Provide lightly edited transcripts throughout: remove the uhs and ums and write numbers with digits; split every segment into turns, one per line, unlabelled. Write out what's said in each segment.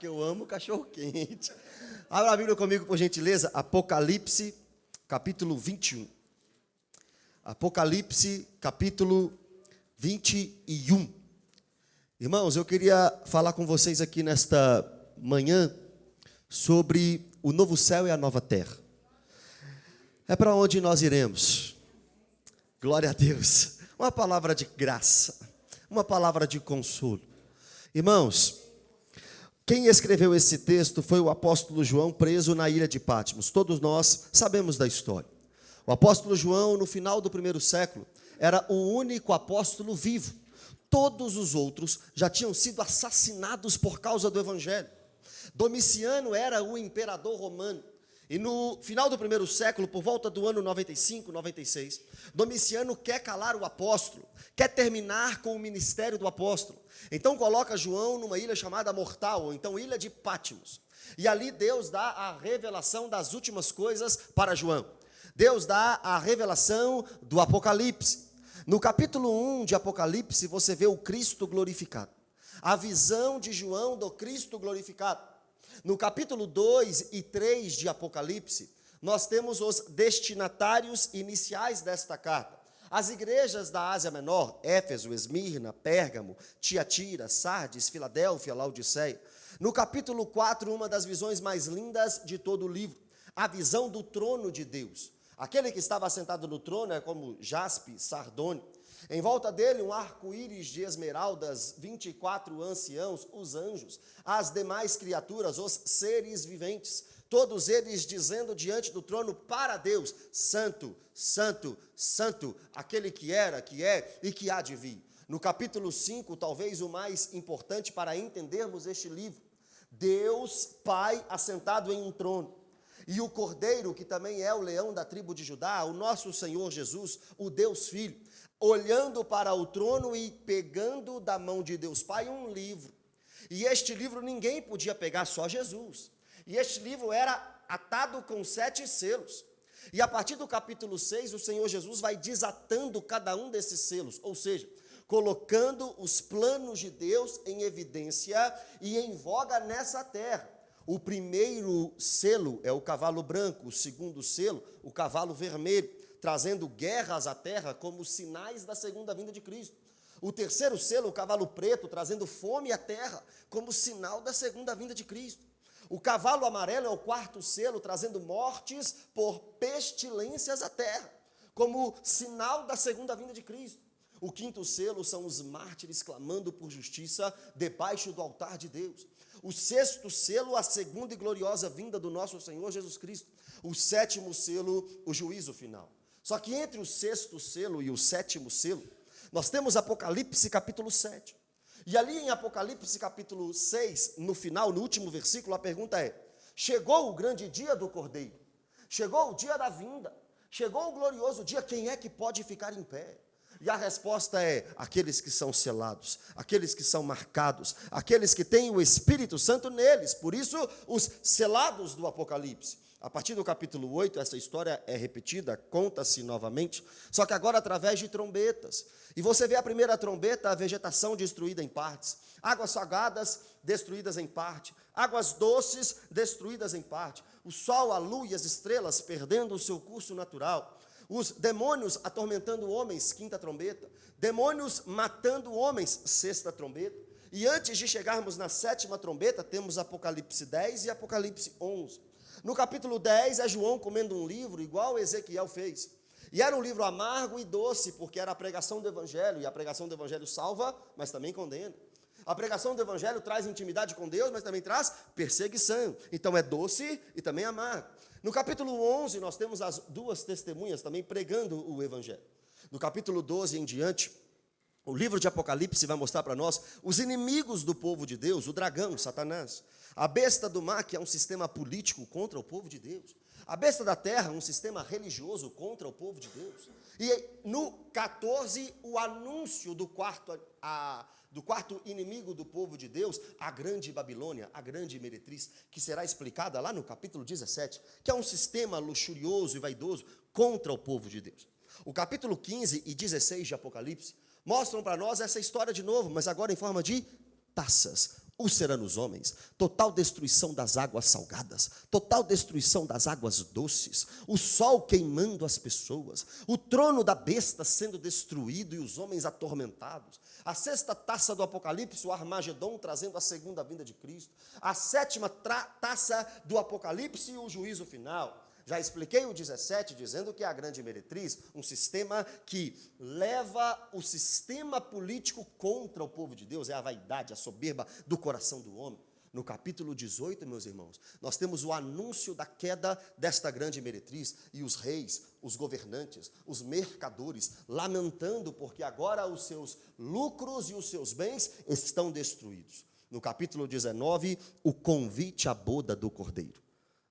que eu amo cachorro quente. Abra a Bíblia comigo, por gentileza, Apocalipse, capítulo 21. Apocalipse, capítulo 21. Irmãos, eu queria falar com vocês aqui nesta manhã sobre o novo céu e a nova terra. É para onde nós iremos. Glória a Deus. Uma palavra de graça, uma palavra de consolo. Irmãos, quem escreveu esse texto foi o apóstolo João, preso na ilha de Patmos. Todos nós sabemos da história. O apóstolo João, no final do primeiro século, era o único apóstolo vivo. Todos os outros já tinham sido assassinados por causa do evangelho. Domiciano era o imperador romano. E no final do primeiro século, por volta do ano 95, 96, Domiciano quer calar o apóstolo, quer terminar com o ministério do apóstolo. Então coloca João numa ilha chamada Mortal, ou então ilha de Patmos. E ali Deus dá a revelação das últimas coisas para João. Deus dá a revelação do Apocalipse. No capítulo 1 de Apocalipse, você vê o Cristo glorificado. A visão de João do Cristo glorificado. No capítulo 2 e 3 de Apocalipse, nós temos os destinatários iniciais desta carta. As igrejas da Ásia Menor, Éfeso, Esmirna, Pérgamo, Tiatira, Sardes, Filadélfia, Laodiceia. No capítulo 4, uma das visões mais lindas de todo o livro, a visão do trono de Deus. Aquele que estava sentado no trono é como jaspe, sardônio. Em volta dele, um arco-íris de esmeraldas, 24 anciãos, os anjos, as demais criaturas, os seres viventes, todos eles dizendo diante do trono para Deus: Santo, Santo, Santo, aquele que era, que é e que há de vir. No capítulo 5, talvez o mais importante para entendermos este livro, Deus Pai assentado em um trono. E o Cordeiro, que também é o leão da tribo de Judá, o nosso Senhor Jesus, o Deus Filho, olhando para o trono e pegando da mão de Deus Pai um livro. E este livro ninguém podia pegar, só Jesus. E este livro era atado com 7 selos. E a partir do capítulo 6, o Senhor Jesus vai desatando cada um desses selos, ou seja, colocando os planos de Deus em evidência e em voga nessa terra. O primeiro selo é o cavalo branco, o segundo selo, o cavalo vermelho, trazendo guerras à terra como sinais da segunda vinda de Cristo. O terceiro selo, o cavalo preto, trazendo fome à terra como sinal da segunda vinda de Cristo. O cavalo amarelo é o quarto selo, trazendo mortes por pestilências à terra, como sinal da segunda vinda de Cristo. O quinto selo são os mártires clamando por justiça debaixo do altar de Deus. O sexto selo, a segunda e gloriosa vinda do nosso Senhor Jesus Cristo. O sétimo selo, o juízo final. Só que entre o sexto selo e o sétimo selo, nós temos Apocalipse capítulo 7. E ali em Apocalipse capítulo 6, no final, no último versículo, a pergunta é: chegou o grande dia do Cordeiro? Chegou o dia da vinda? Chegou o glorioso dia? Quem é que pode ficar em pé? E a resposta é: aqueles que são selados, aqueles que são marcados, aqueles que têm o Espírito Santo neles. Por isso, os selados do Apocalipse. A partir do capítulo 8, essa história é repetida, conta-se novamente, só que agora através de trombetas. E você vê a primeira trombeta, a vegetação destruída em partes, águas salgadas destruídas em parte, águas doces destruídas em parte, o sol, a lua e as estrelas perdendo o seu curso natural, os demônios atormentando homens, quinta trombeta, demônios matando homens, sexta trombeta. E antes de chegarmos na sétima trombeta, temos Apocalipse 10 e Apocalipse 11. No capítulo 10, é João comendo um livro, igual Ezequiel fez. E era um livro amargo e doce, porque era a pregação do Evangelho, e a pregação do Evangelho salva, mas também condena. A pregação do Evangelho traz intimidade com Deus, mas também traz perseguição. Então é doce e também amargo. No capítulo 11, nós temos as duas testemunhas também pregando o Evangelho. No capítulo 12 em diante, o livro de Apocalipse vai mostrar para nós os inimigos do povo de Deus, o dragão, Satanás. A besta do mar, que é um sistema político contra o povo de Deus. A besta da terra, um sistema religioso contra o povo de Deus. E no 14, o anúncio do quarto inimigo do povo de Deus, a grande Babilônia, a grande meretriz, que será explicada lá no capítulo 17, que é um sistema luxurioso e vaidoso contra o povo de Deus. O capítulo 15 e 16 de Apocalipse mostram para nós essa história de novo, mas agora em forma de taças. úlcera nos homens, total destruição das águas salgadas, total destruição das águas doces, o sol queimando as pessoas, o trono da besta sendo destruído e os homens atormentados, a sexta taça do Apocalipse, o Armagedon, trazendo a segunda vinda de Cristo, a sétima taça do Apocalipse e o juízo final. Já expliquei o 17, dizendo que é a grande meretriz, um sistema que leva o sistema político contra o povo de Deus, é a vaidade, a soberba do coração do homem. No capítulo 18, meus irmãos, nós temos o anúncio da queda desta grande meretriz, e os reis, os governantes, os mercadores, lamentando porque agora os seus lucros e os seus bens estão destruídos. No capítulo 19, o convite à boda do Cordeiro.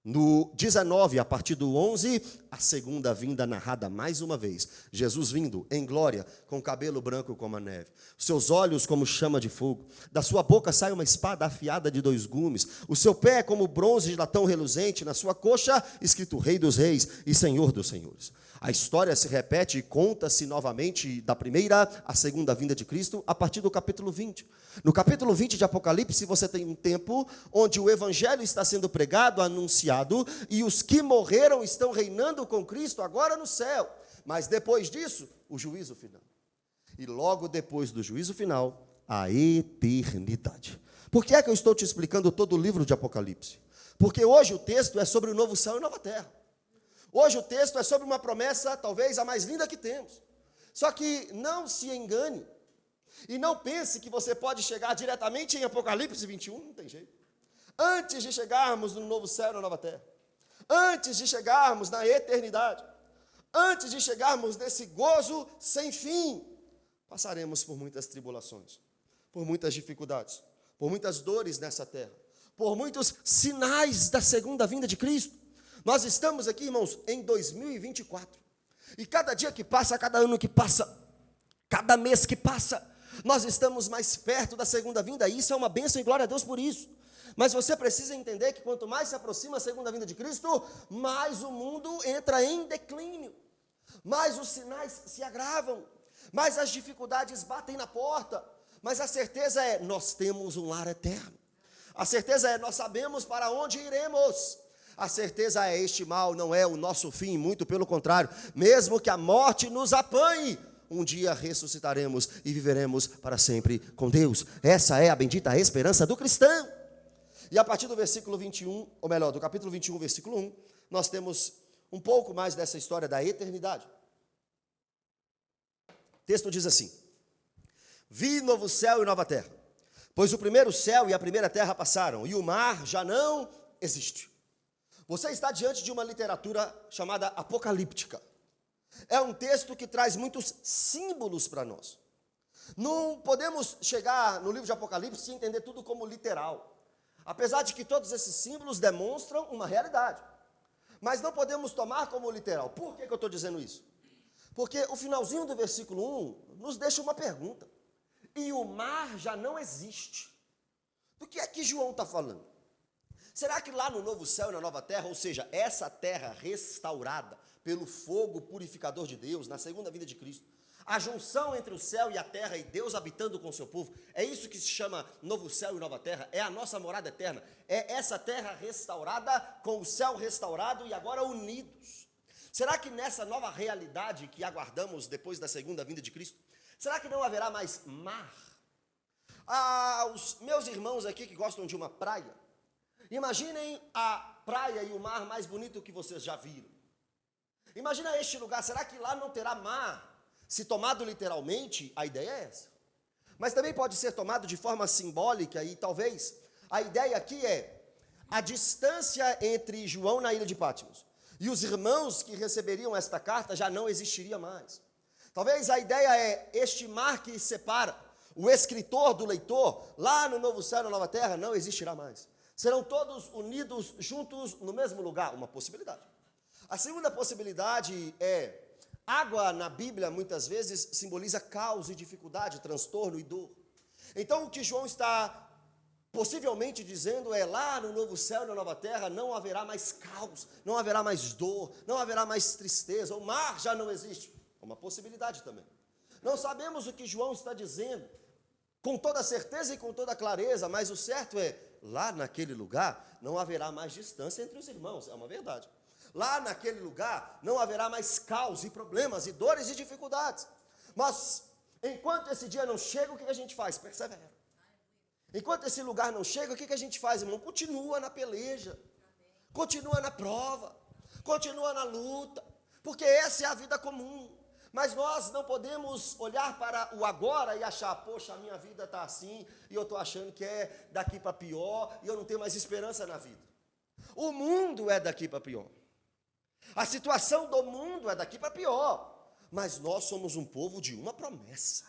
No 19, a partir do 11, a segunda vinda narrada mais uma vez. Jesus vindo em glória, com cabelo branco como a neve, seus olhos como chama de fogo, da sua boca sai uma espada afiada de 2 gumes, o seu pé é como bronze de latão reluzente, na sua coxa escrito Rei dos Reis e Senhor dos Senhores. A história se repete e conta-se novamente da primeira à segunda vinda de Cristo a partir do capítulo 20. No capítulo 20 de Apocalipse, você tem um tempo onde o evangelho está sendo pregado, anunciado, e os que morreram estão reinando com Cristo agora no céu. Mas depois disso, o juízo final. E logo depois do juízo final, a eternidade. Por que é que eu estou te explicando todo o livro de Apocalipse? Porque hoje o texto é sobre o novo céu e nova terra. Hoje o texto é sobre uma promessa, talvez a mais linda que temos. Só que não se engane e não pense que você pode chegar diretamente em Apocalipse 21, não tem jeito. Antes de chegarmos no novo céu e na nova terra, antes de chegarmos na eternidade, antes de chegarmos nesse gozo sem fim, passaremos por muitas tribulações, por muitas dificuldades, por muitas dores nessa terra, por muitos sinais da segunda vinda de Cristo. Nós estamos aqui, irmãos, em 2024. E cada dia que passa, cada ano que passa, cada mês que passa, nós estamos mais perto da segunda vinda. E isso é uma bênção e glória a Deus por isso. Mas você precisa entender que quanto mais se aproxima a segunda vinda de Cristo, mais o mundo entra em declínio. Mais os sinais se agravam. Mais as dificuldades batem na porta. Mas a certeza é, nós temos um lar eterno. A certeza é, nós sabemos para onde iremos. A certeza é, este mal não é o nosso fim, muito pelo contrário, mesmo que a morte nos apanhe, um dia ressuscitaremos e viveremos para sempre com Deus. Essa é a bendita esperança do cristão. E a partir do versículo 21, ou melhor, do capítulo 21, versículo 1, nós temos um pouco mais dessa história da eternidade. O texto diz assim: vi novo céu e nova terra, pois o primeiro céu e a primeira terra passaram, e o mar já não existe. Você está diante de uma literatura chamada apocalíptica. É um texto que traz muitos símbolos para nós. Não podemos chegar no livro de Apocalipse e entender tudo como literal. Apesar de que todos esses símbolos demonstram uma realidade. Mas não podemos tomar como literal. Por que eu estou dizendo isso? Porque o finalzinho do versículo 1 nos deixa uma pergunta. E o mar já não existe. Do que é que João está falando? Será que lá no novo céu e na nova terra, ou seja, essa terra restaurada pelo fogo purificador de Deus, na segunda vinda de Cristo, a junção entre o céu e a terra e Deus habitando com o seu povo, é isso que se chama novo céu e nova terra? É a nossa morada eterna? É essa terra restaurada com o céu restaurado e agora unidos? Será que nessa nova realidade que aguardamos depois da segunda vinda de Cristo, será que não haverá mais mar? Os meus irmãos aqui que gostam de uma praia, imaginem a praia e o mar mais bonito que vocês já viram. Imagina este lugar, será que lá não terá mar? Se tomado literalmente, a ideia é essa. Mas também pode ser tomado de forma simbólica e talvez a ideia aqui é a distância entre João na ilha de Patmos e os irmãos que receberiam esta carta já não existiria mais. Talvez a ideia é este mar que separa o escritor do leitor lá no novo céu e na nova terra não existirá mais. Serão todos unidos juntos no mesmo lugar, uma possibilidade. A segunda possibilidade é, água na Bíblia muitas vezes simboliza caos e dificuldade, transtorno e dor. Então o que João está possivelmente dizendo é, lá no novo céu e na nova terra não haverá mais caos, não haverá mais dor, não haverá mais tristeza, o mar já não existe. É uma possibilidade também. Não sabemos o que João está dizendo, com toda certeza e com toda clareza, mas o certo é, lá naquele lugar não haverá mais distância entre os irmãos, é uma verdade. Lá naquele lugar não haverá mais caos e problemas e dores e dificuldades. Mas enquanto esse dia não chega, o que a gente faz? Persevera. Enquanto esse lugar não chega, o que a gente faz, irmão? Continua na peleja, continua na prova, continua na luta, porque essa é a vida comum. Mas nós não podemos olhar para o agora e achar, poxa, a minha vida está assim, e eu estou achando que é daqui para pior, e eu não tenho mais esperança na vida. O mundo é daqui para pior. A situação do mundo é daqui para pior. Mas nós somos um povo de uma promessa.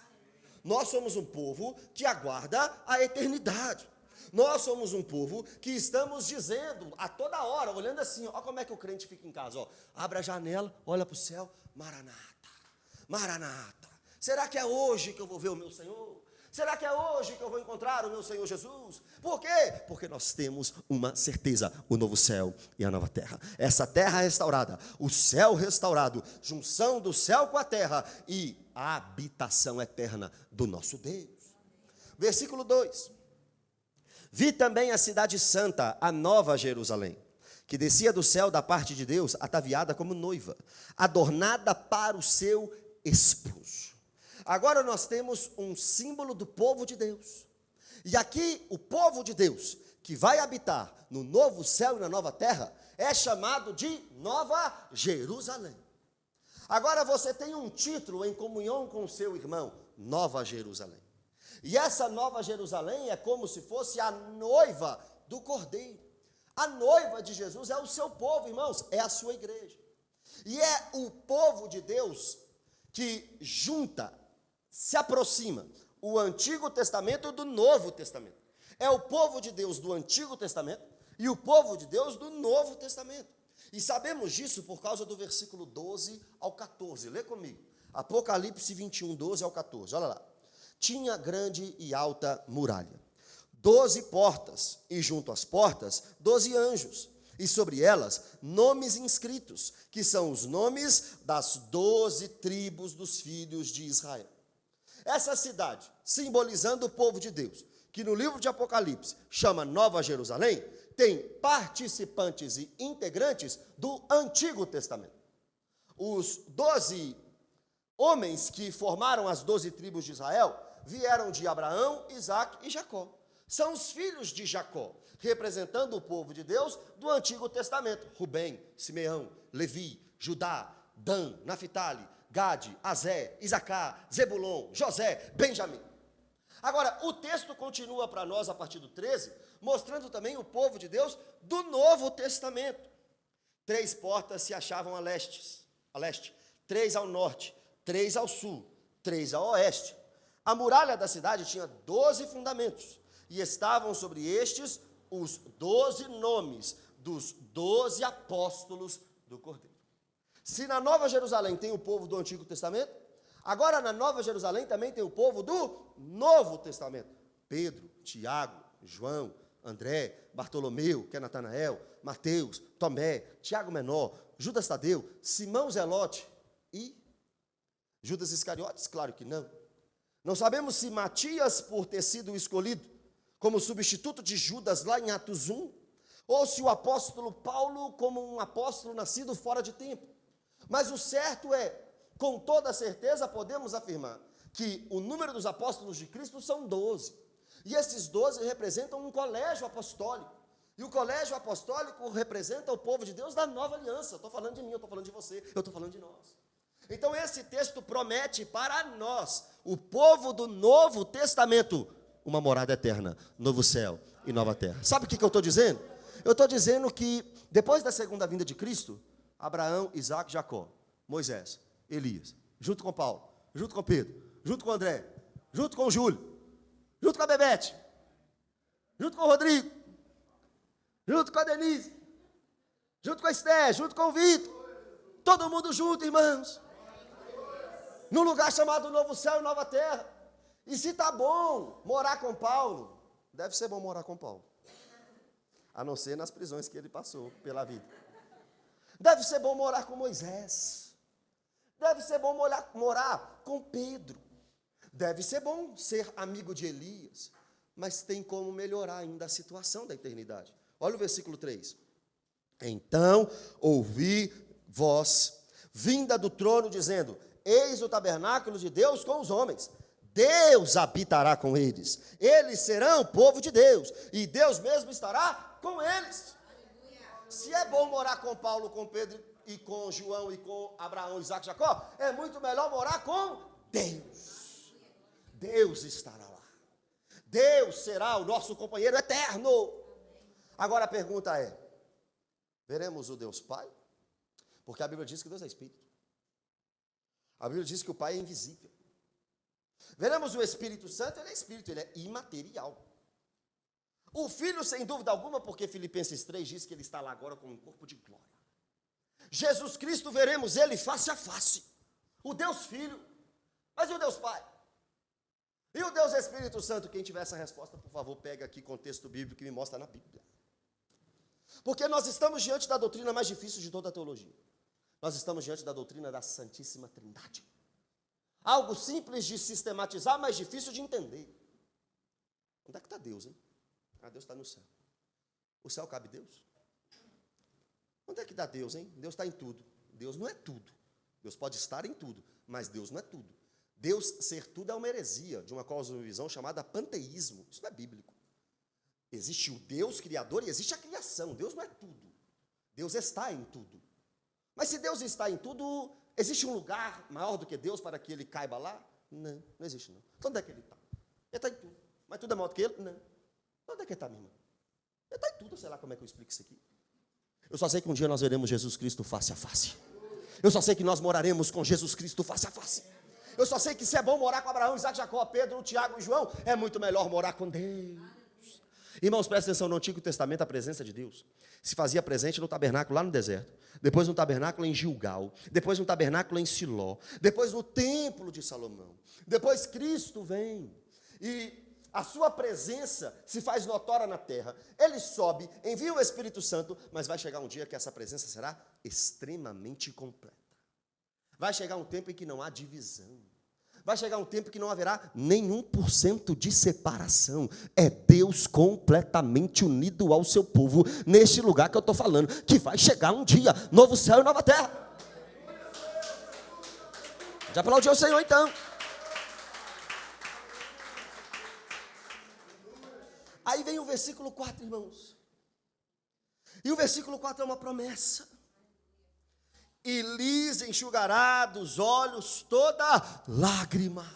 Nós somos um povo que aguarda a eternidade. Nós somos um povo que estamos dizendo a toda hora, olhando assim, olha como é que o crente fica em casa, ó, abre a janela, olha para o céu, Maranata, Maranata. Será que é hoje que eu vou ver o meu Senhor? Será que é hoje que eu vou encontrar o meu Senhor Jesus? Por quê? Porque nós temos uma certeza, o novo céu e a nova terra. Essa terra restaurada, o céu restaurado, junção do céu com a terra e a habitação eterna do nosso Deus. Versículo 2. Vi também a cidade santa, a nova Jerusalém, que descia do céu da parte de Deus, ataviada como noiva, adornada para o seu esposo. Agora nós temos um símbolo do povo de Deus. E aqui o povo de Deus, que vai habitar no novo céu e na nova terra, é chamado de Nova Jerusalém. Agora você tem um título em comunhão com o seu irmão, Nova Jerusalém. E essa Nova Jerusalém é como se fosse a noiva do Cordeiro. A noiva de Jesus é o seu povo, irmãos, é a sua igreja. E é o povo de Deus que junta, se aproxima o Antigo Testamento do Novo Testamento. É o povo de Deus do Antigo Testamento e o povo de Deus do Novo Testamento. E sabemos disso por causa do versículo 12 ao 14. Lê comigo. Apocalipse 21, 12 ao 14. Olha lá. Tinha grande e alta muralha, 12 portas, e junto às portas, 12 anjos, e sobre elas, nomes inscritos, que são os nomes das 12 tribos dos filhos de Israel. Essa cidade, simbolizando o povo de Deus, que no livro de Apocalipse chama Nova Jerusalém, tem participantes e integrantes do Antigo Testamento. Os 12 homens que formaram as 12 tribos de Israel vieram de Abraão, Isaque e Jacó. São os filhos de Jacó, representando o povo de Deus do Antigo Testamento. Rubem, Simeão, Levi, Judá, Dan, Naphtali, Gade, Azé, Isacar, Zebulon, José, Benjamim. Agora, o texto continua para nós a partir do 13, mostrando também o povo de Deus do Novo Testamento. 3 portas se achavam a leste, 3 ao norte, 3 ao sul, 3 ao oeste. A muralha da cidade tinha 12 fundamentos, e estavam sobre estes os 12 nomes dos 12 apóstolos do Cordeiro. Se na Nova Jerusalém tem o povo do Antigo Testamento, agora na Nova Jerusalém também tem o povo do Novo Testamento. Pedro, Tiago, João, André, Bartolomeu, que é Natanael, Mateus, Tomé, Tiago Menor, Judas Tadeu, Simão Zelote e Judas Iscariotes? Claro que não. Não sabemos se Matias, por ter sido escolhido como substituto de Judas lá em Atos 1, ou se o apóstolo Paulo como um apóstolo nascido fora de tempo. Mas o certo é, com toda certeza podemos afirmar que o número dos apóstolos de Cristo são 12. E esses 12 representam um colégio apostólico. E o colégio apostólico representa o povo de Deus da nova aliança. Eu estou falando de mim, eu estou falando de você, eu estou falando de nós. Então esse texto promete para nós, o povo do Novo Testamento, uma morada eterna, novo céu e nova terra. Sabe o que eu estou dizendo? Eu estou dizendo que depois da segunda vinda de Cristo, Abraão, Isaque, Jacó, Moisés, Elias, junto com Paulo, junto com Pedro, junto com André, junto com Júlio, junto com a Bebete, junto com o Rodrigo, junto com a Denise, junto com a Esté, junto com o Vitor, todo mundo junto, irmãos, num lugar chamado Novo Céu e Nova Terra. E se está bom morar com Paulo, deve ser bom morar com Paulo, a não ser nas prisões que ele passou pela vida. Deve ser bom morar com Moisés, deve ser bom morar com Pedro, Deve ser bom ser amigo de Elias, mas tem como melhorar ainda a situação da eternidade. Olha o versículo 3. Então ouvi voz vinda do trono dizendo: eis o tabernáculo de Deus com os homens. Deus habitará com eles. Eles serão o povo de Deus. E Deus mesmo estará com eles. Se é bom morar com Paulo, com Pedro e com João e com Abraão, Isaac e Jacó, é muito melhor morar com Deus. Deus estará lá. Deus será o nosso companheiro eterno. Agora a pergunta é: veremos o Deus Pai? Porque a Bíblia diz que Deus é Espírito. A Bíblia diz que o Pai é invisível. Veremos o Espírito Santo, ele é Espírito, ele é imaterial. O Filho, sem dúvida alguma, porque Filipenses 3 diz que ele está lá agora com um corpo de glória. Jesus Cristo, veremos ele face a face. O Deus Filho. Mas e o Deus Pai? E o Deus Espírito Santo? Quem tiver essa resposta, por favor, pega aqui contexto bíblico que me mostra na Bíblia. Porque nós estamos diante da doutrina mais difícil de toda a teologia. Nós estamos diante da doutrina da Santíssima Trindade. Algo simples de sistematizar, mas difícil de entender. Onde é que está Deus, hein? Ah, Deus está no céu. O céu cabe Deus? Onde é que está Deus, hein? Deus está em tudo. Deus não é tudo. Deus pode estar em tudo, mas Deus não é tudo. Deus ser tudo é uma heresia de uma cosmovisão chamada panteísmo. Isso não é bíblico. Existe o Deus criador e existe a criação. Deus não é tudo. Deus está em tudo. Mas se Deus está em tudo, existe um lugar maior do que Deus para que ele caiba lá? Não, não existe não. Então onde é que ele está? Ele está em tudo. Mas tudo é maior do que ele? Não. Onde é que ele está, minha irmã? Ele está em tudo, sei lá como é que eu explico isso aqui. Eu só sei que um dia nós veremos Jesus Cristo face a face. Eu só sei que nós moraremos com Jesus Cristo face a face. Eu só sei que se é bom morar com Abraão, Isaac, Jacó, Pedro, Tiago e João, é muito melhor morar com Deus. Irmãos, presta atenção, no Antigo Testamento a presença de Deus se fazia presente no tabernáculo lá no deserto, depois no tabernáculo em Gilgal, depois no tabernáculo em Siló, depois no templo de Salomão. Depois Cristo vem e a sua presença se faz notória na terra. Ele sobe, envia o Espírito Santo, mas vai chegar um dia que essa presença será extremamente completa. Vai chegar um tempo em que não há divisão. Vai chegar um tempo que não haverá nenhum por cento de separação. É Deus completamente unido ao seu povo, neste lugar que eu estou falando, que vai chegar um dia, novo céu e nova terra. Já aplaudiu o Senhor então? Aí vem o versículo 4, irmãos. E o versículo 4 é uma promessa. E lhes enxugará dos olhos toda lágrima.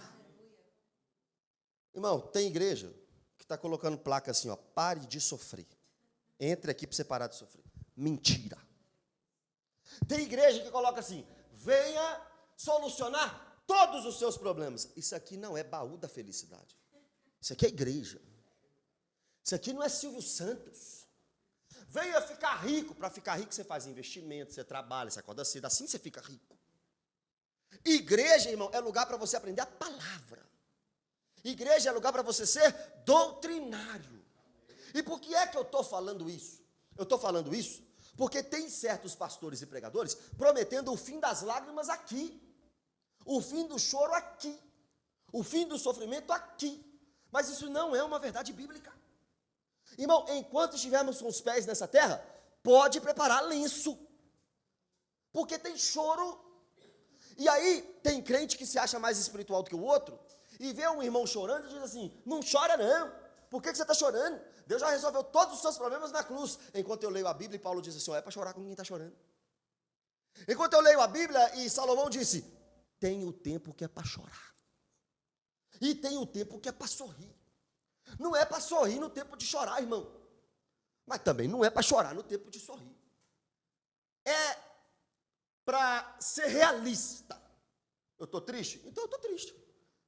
Irmão, tem igreja que está colocando placa assim, ó: pare de sofrer. Entre aqui para você parar de sofrer. Mentira. Tem igreja que coloca assim: venha solucionar todos os seus problemas. Isso aqui não é baú da felicidade. Isso aqui é igreja. Isso aqui não é Silvio Santos. Venha ficar rico. Para ficar rico você faz investimento, você trabalha, você acorda cedo, assim você fica rico. Igreja, irmão, é lugar para você aprender a palavra. Igreja é lugar para você ser doutrinário. E por que é que eu estou falando isso? Eu estou falando isso porque tem certos pastores e pregadores prometendo o fim das lágrimas aqui, o fim do choro aqui, o fim do sofrimento aqui. Mas isso não é uma verdade bíblica. Irmão, enquanto estivermos com os pés nessa terra, pode preparar lenço, porque tem choro. E aí, tem crente que se acha mais espiritual do que o outro, e vê um irmão chorando e diz assim: não chora não, por que você está chorando? Deus já resolveu todos os seus problemas na cruz. Enquanto eu leio a Bíblia, e Paulo diz assim: é para chorar com quem está chorando. Enquanto eu leio a Bíblia, e Salomão disse: tem o tempo que é para chorar, e tem o tempo que é para sorrir. Não é para sorrir no tempo de chorar, irmão. Mas também não é para chorar no tempo de sorrir. É para ser realista. Eu estou triste? Então eu estou triste.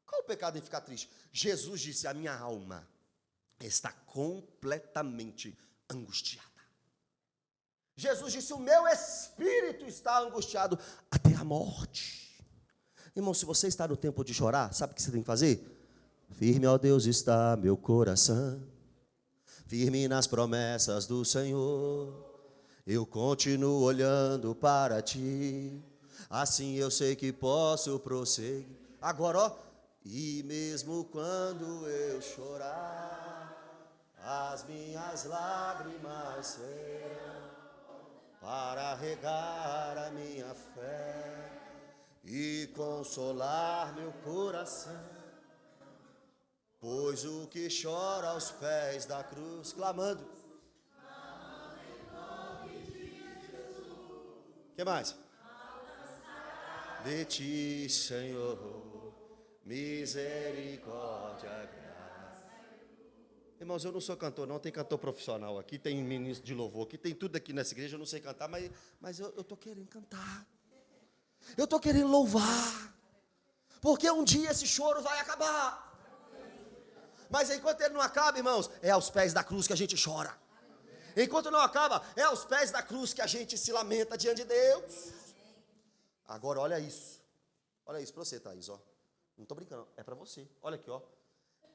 Qual o pecado em ficar triste? Jesus disse: a minha alma está completamente angustiada. Jesus disse: o meu espírito está angustiado até a morte. Irmão, se você está no tempo de chorar, sabe o que você tem que fazer? Firme, ó Deus, está meu coração, firme nas promessas do Senhor. Eu continuo olhando para ti, assim eu sei que posso prosseguir. Agora, ó, E mesmo quando eu chorar, as minhas lágrimas serão para regar a minha fé e consolar meu coração. Pois o que chora aos pés da cruz, clamando. O que mais? De ti, Senhor, misericórdia, graça. Irmãos, eu não sou cantor, não. Tem cantor profissional aqui, tem ministro de louvor aqui, tem tudo aqui nessa igreja. Eu não sei cantar, mas eu estou querendo cantar. Eu estou querendo louvar. Porque um dia esse choro vai acabar. Mas enquanto ele não acaba, irmãos, é aos pés da cruz que a gente chora. Enquanto não acaba, é aos pés da cruz que a gente se lamenta diante de Deus. Agora olha isso. Olha isso para você, Thaís, ó. Não estou brincando, é para você. Olha aqui, ó.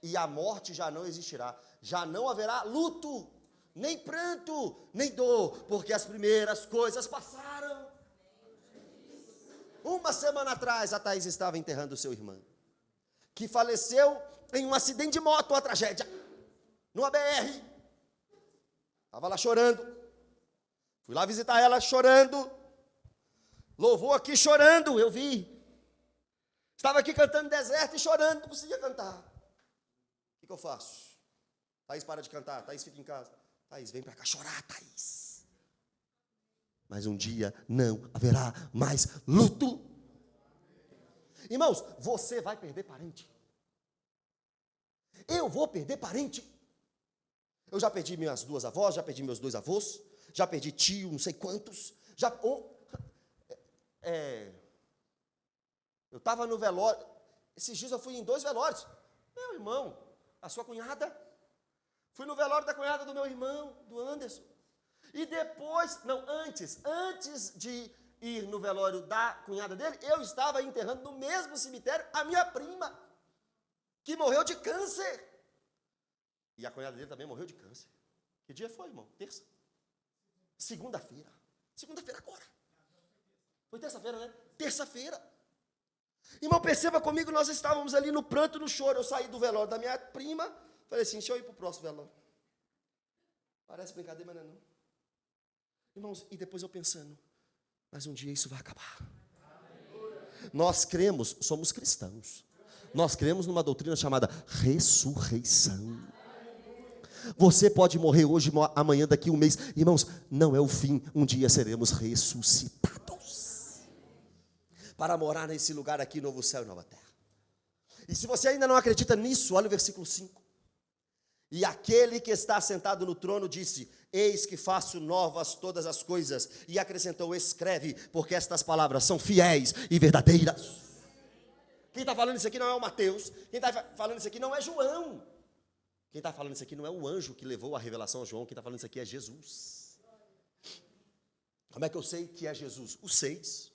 E a morte já não existirá. Já não haverá luto, nem pranto, nem dor, porque as primeiras coisas passaram. Uma semana atrás, a Thaís estava enterrando o seu irmão, que faleceu em um acidente de moto, uma tragédia, numa BR. Estava lá chorando. Fui lá visitar ela chorando. Louvou aqui chorando, eu vi. Estava aqui cantando deserto e chorando, não conseguia cantar. O que eu faço? Thaís, para de cantar. Thaís, fica em casa. Thaís, vem para cá chorar, Thaís. Mas um dia não haverá mais luto. Irmãos, você vai perder parente. Eu vou perder parente. Eu já perdi minhas duas avós, já perdi meus dois avós, já perdi tio, não sei quantos. Eu estava no velório. Esses dias eu fui em 2 velórios. Meu irmão, a sua cunhada. Fui no velório da cunhada do meu irmão, do Anderson. E depois, antes de ir no velório da cunhada dele, eu estava enterrando no mesmo cemitério a minha prima, que morreu de câncer. E a cunhada dele também morreu de câncer. Que dia foi, irmão? Terça? Segunda-feira. Segunda-feira agora. Foi terça-feira, né? Terça-feira. Irmão, perceba comigo, nós estávamos ali no pranto, no choro. Eu saí do velório da minha prima, falei assim, deixa eu ir para o próximo velório. Parece brincadeira, mas não é não. Irmãos, e depois eu pensando, mas um dia isso vai acabar. Nós cremos, somos cristãos. Nós cremos numa doutrina chamada ressurreição. Você pode morrer hoje, amanhã, daqui um mês. Irmãos, não é o fim. Um dia seremos ressuscitados para morar nesse lugar aqui, novo céu e nova terra. E se você ainda não acredita nisso, olha o versículo 5. E aquele que está sentado no trono disse, eis que faço novas todas as coisas. E acrescentou, escreve, porque estas palavras são fiéis e verdadeiras. Quem está falando isso aqui não é o Mateus. Quem está falando isso aqui não é João. Quem está falando isso aqui não é o anjo que levou a revelação a João. Quem está falando isso aqui é Jesus. Como é que eu sei que é Jesus? O 6.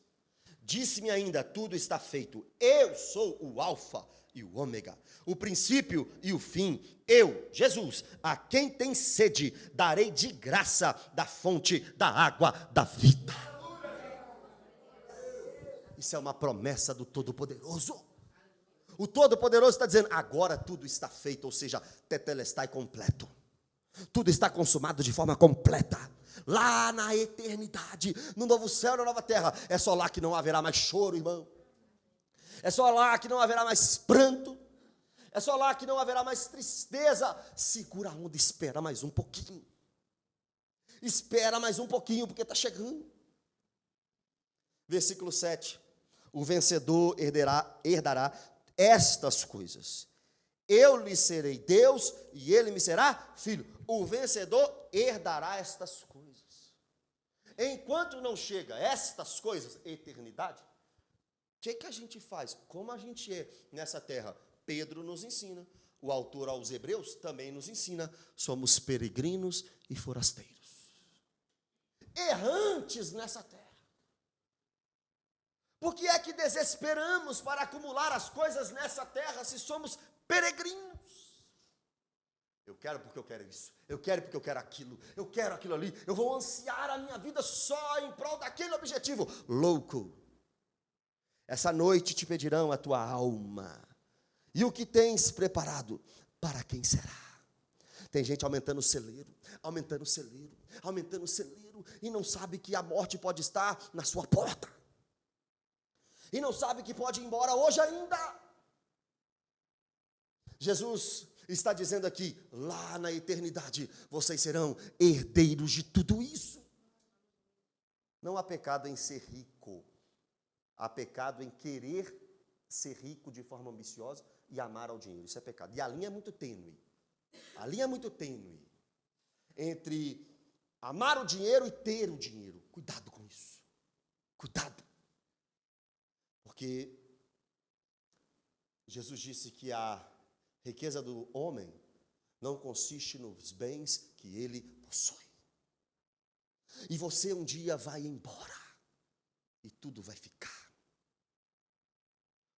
Disse-me ainda, tudo está feito. Eu sou o alfa e o ômega, o princípio e o fim. Eu, Jesus, a quem tem sede, darei de graça da fonte da água da vida. Isso é uma promessa do Todo-Poderoso. O Todo-Poderoso está dizendo, agora tudo está feito, ou seja, tetelestai completo. Tudo está consumado de forma completa. Lá na eternidade, no novo céu e na nova terra, é só lá que não haverá mais choro, irmão. É só lá que não haverá mais pranto. É só lá que não haverá mais tristeza. Segura a onda, espera mais um pouquinho. Espera mais um pouquinho, porque está chegando. Versículo 7. O vencedor herdará estas coisas. Eu lhe serei Deus e ele me será filho. O vencedor herdará estas coisas. Enquanto não chega estas coisas, eternidade, o que a gente faz? Como a gente é nessa terra? Pedro nos ensina. O autor aos Hebreus também nos ensina. Somos peregrinos e forasteiros. Errantes nessa terra. Por que é que desesperamos para acumular as coisas nessa terra se somos peregrinos? Eu quero porque eu quero isso. Eu quero porque eu quero aquilo. Eu quero aquilo ali. Eu vou ansiar a minha vida só em prol daquele objetivo. Louco. Essa noite te pedirão a tua alma. E o que tens preparado, para quem será? Tem gente aumentando o celeiro, aumentando o celeiro, aumentando o celeiro, e não sabe que a morte pode estar na sua porta. E não sabe que pode ir embora hoje ainda. Jesus está dizendo aqui, lá na eternidade, vocês serão herdeiros de tudo isso. Não há pecado em ser rico, há pecado em querer ser rico de forma ambiciosa e amar ao dinheiro. Isso é pecado. E a linha é muito tênue. A linha é muito tênue entre amar o dinheiro e ter o dinheiro. Cuidado com isso. Cuidado. Porque Jesus disse que a riqueza do homem não consiste nos bens que ele possui. E você um dia vai embora e tudo vai ficar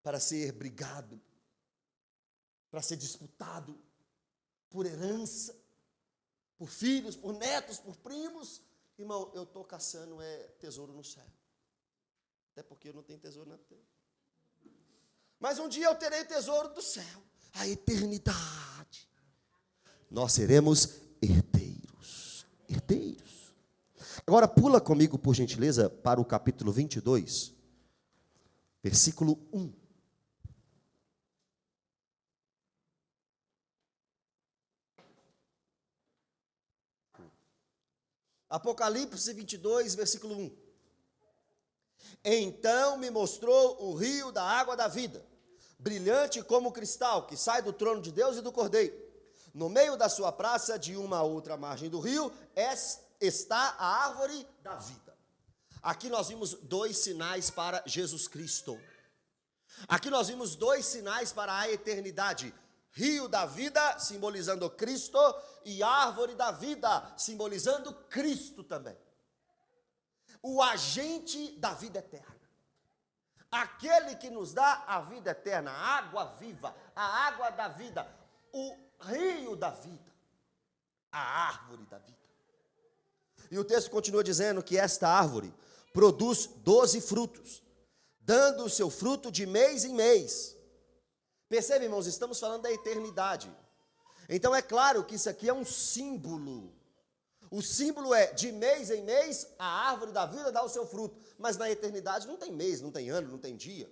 para ser brigado, para ser disputado por herança, por filhos, por netos, por primos. Irmão, eu estou caçando tesouro no céu. Até porque eu não tenho tesouro na terra. Mas um dia eu terei tesouro do céu. A eternidade. Nós seremos herdeiros. Herdeiros. Agora pula comigo, por gentileza, para o capítulo 22, versículo 1. Apocalipse 22, versículo 1. Então me mostrou o rio da água da vida, brilhante como cristal, que sai do trono de Deus e do Cordeiro. No meio da sua praça, de uma a outra margem do rio, está a árvore da vida. Aqui nós vimos dois sinais para Jesus Cristo. Aqui nós vimos dois sinais para a eternidade. Rio da vida, simbolizando Cristo, e árvore da vida, simbolizando Cristo também. O agente da vida eterna. Aquele que nos dá a vida eterna, a água viva, a água da vida, o rio da vida, a árvore da vida. E o texto continua dizendo que esta árvore produz 12 frutos, dando o seu fruto de mês em mês. Percebe, irmãos, estamos falando da eternidade. Então é claro que isso aqui é um símbolo. O símbolo é, de mês em mês, a árvore da vida dá o seu fruto. Mas na eternidade não tem mês, não tem ano, não tem dia.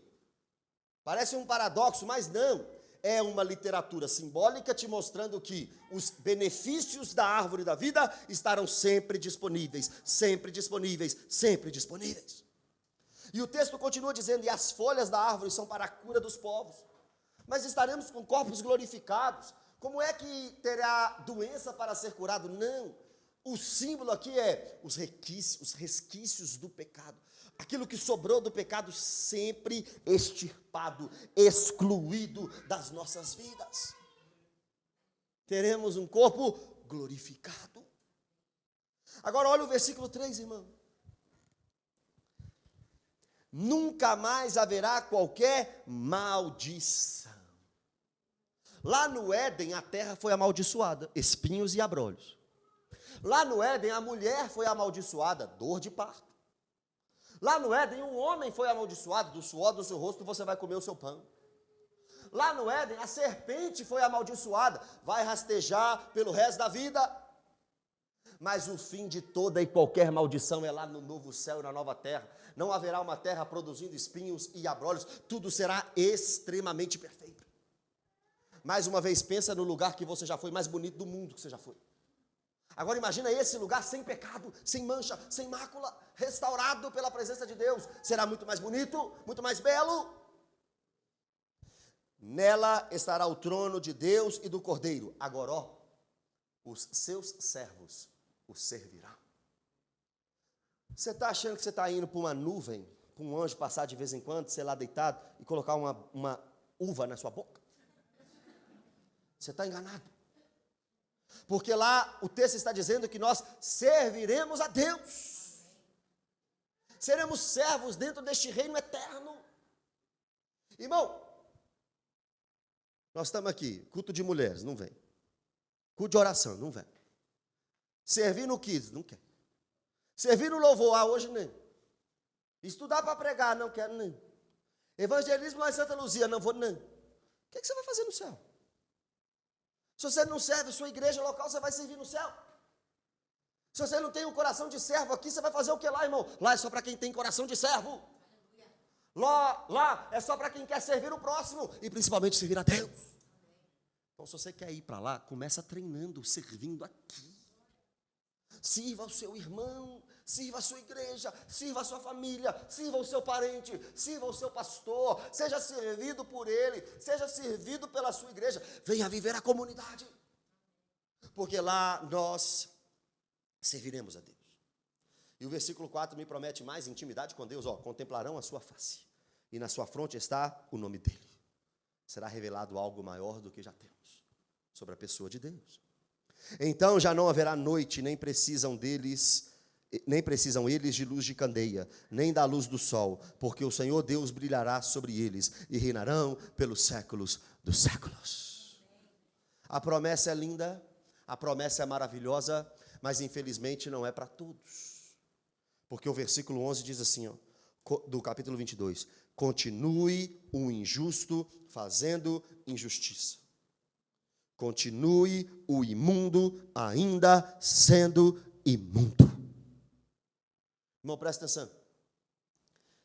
Parece um paradoxo, mas não. É uma literatura simbólica te mostrando que os benefícios da árvore da vida estarão sempre disponíveis, sempre disponíveis, sempre disponíveis. E o texto continua dizendo, e as folhas da árvore são para a cura dos povos. Mas estaremos com corpos glorificados. Como é que terá doença para ser curado? Não. O símbolo aqui é os resquícios do pecado. Aquilo que sobrou do pecado sempre extirpado, excluído das nossas vidas. Teremos um corpo glorificado. Agora olha o versículo 3, irmão. Nunca mais haverá qualquer maldição. Lá no Éden, a terra foi amaldiçoada, espinhos e abrolhos. Lá no Éden, a mulher foi amaldiçoada, dor de parto. Lá no Éden, um homem foi amaldiçoado, do suor do seu rosto você vai comer o seu pão. Lá no Éden, a serpente foi amaldiçoada, vai rastejar pelo resto da vida. Mas o fim de toda e qualquer maldição é lá no novo céu e na nova terra. Não haverá uma terra produzindo espinhos e abrolhos, tudo será extremamente perfeito. Mais uma vez, pensa no lugar que você já foi, mais bonito do mundo que você já foi. Agora imagina esse lugar sem pecado, sem mancha, sem mácula, restaurado pela presença de Deus. Será muito mais bonito, muito mais belo. Nela estará o trono de Deus e do Cordeiro. Agora, ó, os seus servos o servirão. Você está achando que você está indo para uma nuvem, para um anjo passar de vez em quando, sei lá, deitado, e colocar uma uva na sua boca? Você está enganado. Porque lá o texto está dizendo que nós serviremos a Deus. Seremos servos dentro deste reino eterno. Irmão, nós estamos aqui, culto de mulheres, não vem. Culto de oração, não vem. Servir no kids, não quer. Servir no louvor, hoje nem. Estudar para pregar, não quero nem. Evangelismo lá em Santa Luzia, não vou nem. O que você vai fazer no céu? Se você não serve a sua igreja local, você vai servir no céu. Se você não tem um coração de servo aqui, você vai fazer o que lá, irmão? Lá é só para quem tem coração de servo. Lá é só para quem quer servir o próximo e principalmente servir a Deus. Então, se você quer ir para lá, começa treinando, servindo aqui. Sirva o seu irmão, sirva a sua igreja, sirva a sua família, sirva o seu parente, sirva o seu pastor, seja servido por ele, seja servido pela sua igreja. Venha viver a comunidade, porque lá nós serviremos a Deus. E o versículo 4 me promete mais intimidade com Deus. Contemplarão a sua face, e na sua fronte está o nome dele. Será revelado algo maior do que já temos sobre a pessoa de Deus. Então já não haverá noite, nem precisam eles de luz de candeia, nem da luz do sol, porque o Senhor Deus brilhará sobre eles, e reinarão pelos séculos dos séculos. A promessa é linda, a promessa é maravilhosa, mas infelizmente não é para todos. Porque o versículo 11 diz assim, do capítulo 22, continue o injusto fazendo injustiça. Continue o imundo ainda sendo imundo. Irmão, presta atenção.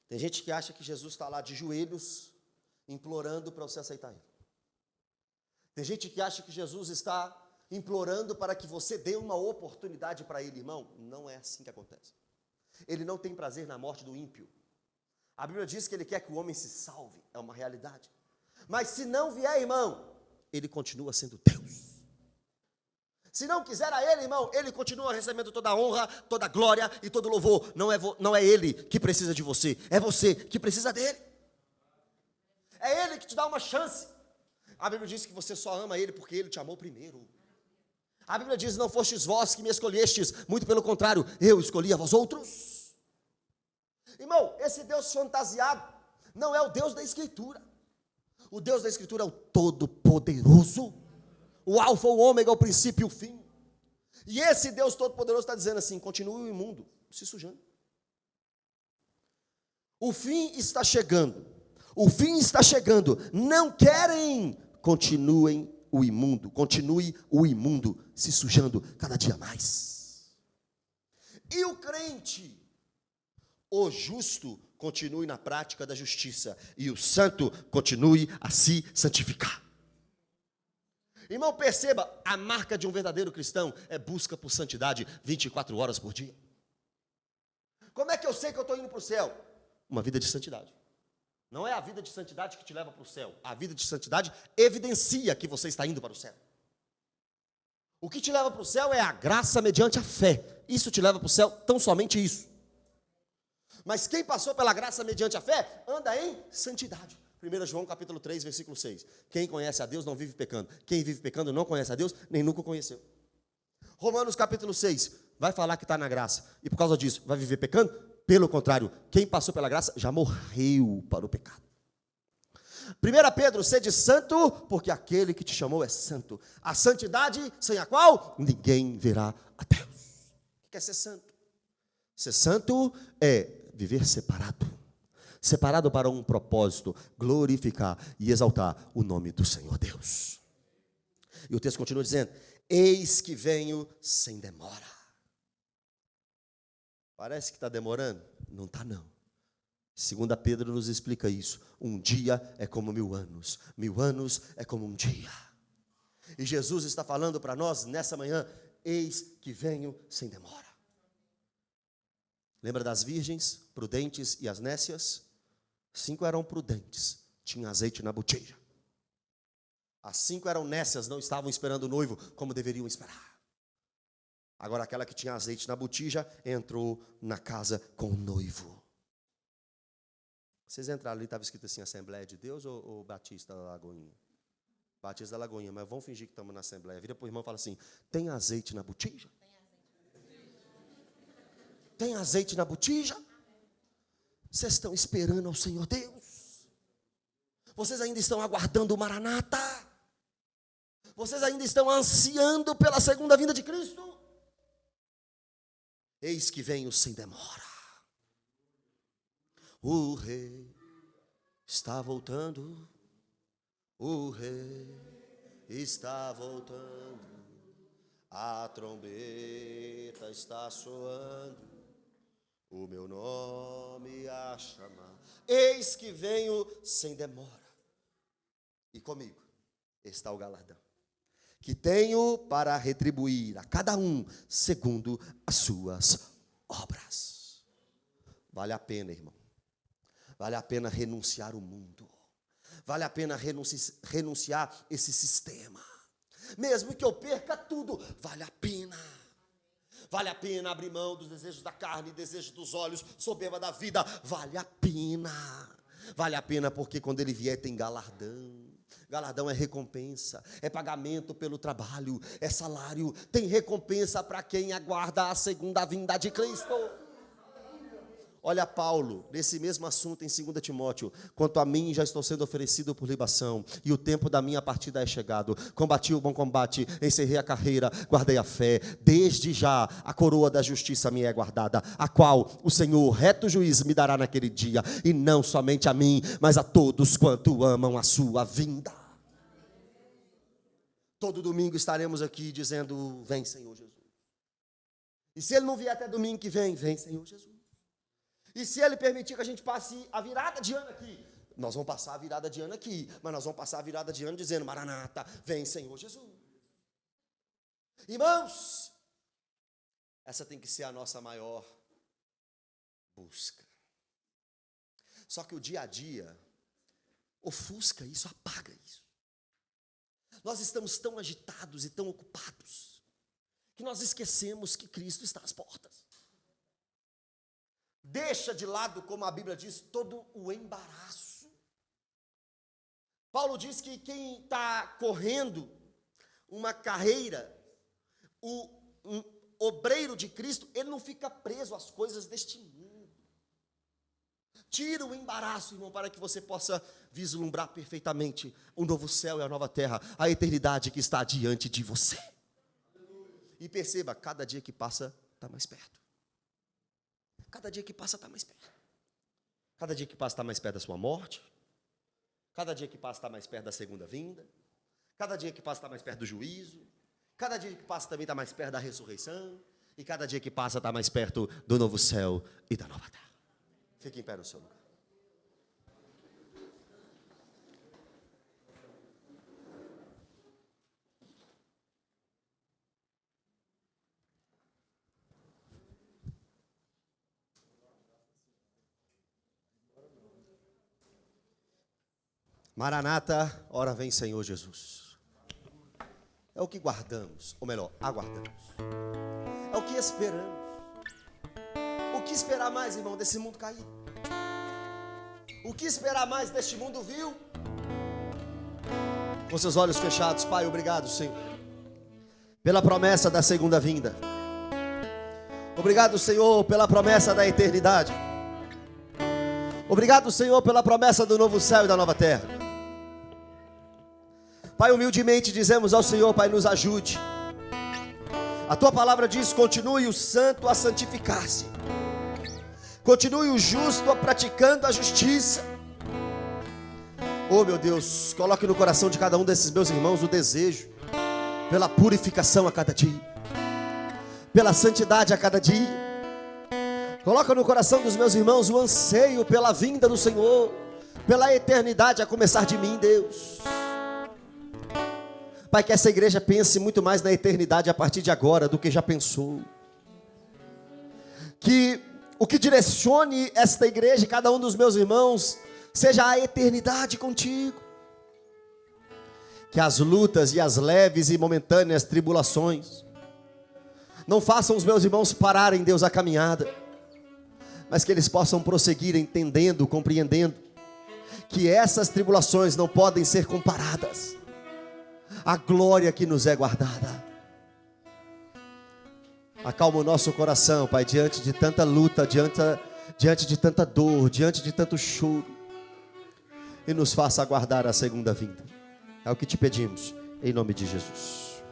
Tem gente que acha que Jesus está lá de joelhos, implorando para você aceitar ele. Tem gente que acha que Jesus está implorando para que você dê uma oportunidade para ele, irmão. Não é assim que acontece. Ele não tem prazer na morte do ímpio. A Bíblia diz que ele quer que o homem se salve, é uma realidade. Mas se não vier, irmão, ele continua sendo Deus. Se não quiser a ele, irmão, ele continua recebendo toda a honra, toda a glória e todo o louvor. Não é ele que precisa de você, é você que precisa dele. É ele que te dá uma chance. A Bíblia diz que você só ama ele porque ele te amou primeiro. A Bíblia diz, não fostes vós que me escolhestes, muito pelo contrário, eu escolhi a vós outros. Irmão, esse Deus fantasiado não é o Deus da Escritura. O Deus da Escritura é o Todo-Poderoso, o Alfa, o Ômega, o princípio e o fim. E esse Deus Todo-Poderoso está dizendo assim, continue o imundo, se sujando. O fim está chegando, não querem, continue o imundo, se sujando cada dia mais. E o crente, o justo, continue na prática da justiça, e o santo continue a se santificar. Irmão, perceba, a marca de um verdadeiro cristão é busca por santidade 24 horas por dia. Como é que eu sei que eu estou indo para o céu? Uma vida de santidade. Não é a vida de santidade que te leva para o céu. A vida de santidade evidencia que você está indo para o céu. O que te leva para o céu é a graça mediante a fé. Isso te leva para o céu, tão somente isso. Mas quem passou pela graça mediante a fé, anda em santidade. 1 João capítulo 3, versículo 6. Quem conhece a Deus não vive pecando. Quem vive pecando não conhece a Deus, nem nunca o conheceu. Romanos capítulo 6, vai falar que está na graça. E por causa disso, vai viver pecando? Pelo contrário, quem passou pela graça já morreu para o pecado. 1 Pedro, sede santo, porque aquele que te chamou é santo. A santidade sem a qual ninguém verá a Deus. O que é ser santo? Ser santo é viver separado para um propósito, glorificar e exaltar o nome do Senhor Deus. E o texto continua dizendo, eis que venho sem demora. Parece que está demorando? Não está não. 2 Pedro nos explica isso, um dia é como 1000 anos é como um dia. E Jesus está falando para nós nessa manhã, eis que venho sem demora. Lembra das virgens, prudentes e as nécias? 5 eram prudentes, tinham azeite na botija. As 5 eram nécias, não estavam esperando o noivo como deveriam esperar. Agora aquela que tinha azeite na botija entrou na casa com o noivo. Vocês entraram ali, estava escrito assim, Assembleia de Deus ou Batista da Lagoinha? Batista da Lagoinha, mas vamos fingir que estamos na Assembleia. Vira para o irmão e fala assim, tem azeite na botija? Tem azeite na botija? Vocês estão esperando ao Senhor Deus? Vocês ainda estão aguardando o Maranata? Vocês ainda estão ansiando pela segunda vinda de Cristo? Eis que venho sem demora. O rei está voltando. O rei está voltando, a trombeta está soando, o meu nome a chamar. Eis que venho sem demora, e comigo está o galardão, que tenho para retribuir a cada um segundo as suas obras. Vale a pena, irmão. Vale a pena renunciar o mundo. Vale a pena renunciar esse sistema. Mesmo que eu perca tudo, vale a pena. Vale a pena abrir mão dos desejos da carne, desejos dos olhos, soberba da vida. Vale a pena. Vale a pena porque quando ele vier tem galardão. Galardão é recompensa, é pagamento pelo trabalho, é salário. Tem recompensa para quem aguarda a segunda vinda de Cristo. Olha Paulo, nesse mesmo assunto em 2 Timóteo. Quanto a mim, já estou sendo oferecido por libação, e o tempo da minha partida é chegado. Combati o bom combate, encerrei a carreira, guardei a fé. Desde já a coroa da justiça me é guardada, a qual o Senhor, reto juiz, me dará naquele dia. E não somente a mim, mas a todos quanto amam a sua vinda. Todo domingo estaremos aqui dizendo, vem Senhor Jesus. E se Ele não vier até domingo que vem, vem Senhor Jesus. E se Ele permitir que a gente passe a virada de ano aqui, nós vamos passar a virada de ano aqui, mas nós vamos passar a virada de ano dizendo, Maranata, vem Senhor Jesus. Irmãos, essa tem que ser a nossa maior busca. Só que o dia a dia ofusca isso, apaga isso. Nós estamos tão agitados e tão ocupados, que nós esquecemos que Cristo está às portas. Deixa de lado, como a Bíblia diz, todo o embaraço. Paulo diz que quem está correndo uma carreira, um obreiro de Cristo, ele não fica preso às coisas deste mundo. Tira o embaraço, irmão, para que você possa vislumbrar perfeitamente o novo céu e a nova terra, a eternidade que está diante de você. E perceba, cada dia que passa, está mais perto. Cada dia que passa está mais perto. Cada dia que passa está mais perto da sua morte. Cada dia que passa está mais perto da segunda vinda. Cada dia que passa está mais perto do juízo. Cada dia que passa também está mais perto da ressurreição. E cada dia que passa está mais perto do novo céu e da nova terra. Fique em pé no seu lugar. Maranata, ora vem Senhor Jesus. É o que guardamos, ou melhor, aguardamos. É o que esperamos. O que esperar mais, irmão, desse mundo caído? O que esperar mais deste mundo vil? Com seus olhos fechados, Pai, obrigado, Senhor, pela promessa da segunda vinda. Obrigado, Senhor, pela promessa da eternidade. Obrigado, Senhor, pela promessa do novo céu e da nova terra. Pai, humildemente dizemos ao Senhor, Pai, nos ajude. A Tua palavra diz, continue o santo a santificar-se. Continue o justo a praticando a justiça. Oh, meu Deus, coloque no coração de cada um desses meus irmãos o desejo pela purificação a cada dia, pela santidade a cada dia. Coloca no coração dos meus irmãos o anseio pela vinda do Senhor, pela eternidade a começar de mim, Deus. Pai, que essa igreja pense muito mais na eternidade a partir de agora do que já pensou. Que o que direcione esta igreja, cada um dos meus irmãos, seja a eternidade contigo. Que as lutas e as leves e momentâneas tribulações não façam os meus irmãos pararem, Deus, a caminhada, mas que eles possam prosseguir entendendo, compreendendo que essas tribulações não podem ser comparadas à glória que nos é guardada. Acalma o nosso coração, Pai, diante de tanta luta, diante de tanta dor, diante de tanto choro, e nos faça aguardar a segunda vinda. É o que te pedimos, em nome de Jesus.